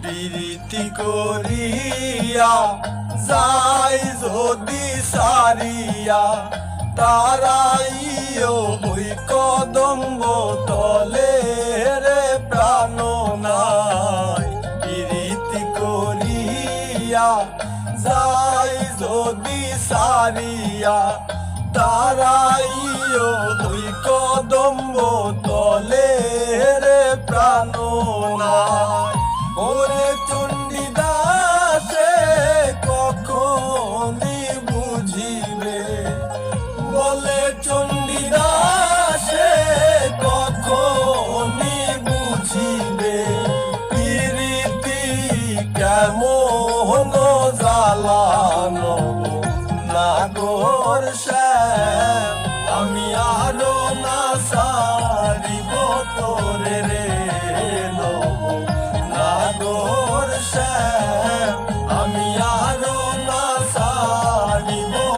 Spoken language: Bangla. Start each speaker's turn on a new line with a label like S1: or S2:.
S1: প্রীতি করিয়া যাই যদি সারিয়া তারাইও হই কদম্ব তলে রে প্রাণ নাই। প্রীতি করিয়া যাই যদি সারিয়া তারাইও হই কদম্ব তলে রে প্রাণ নাই। ওরে চণ্ডীদাসে কখনই বুঝিবে, বলে চণ্ডীদাসে কখনই বুঝিবে প্রীতি কেমন জ্বালানো নাগর শ্যাম। আমি আরো না সারিব তোরে রে নাগর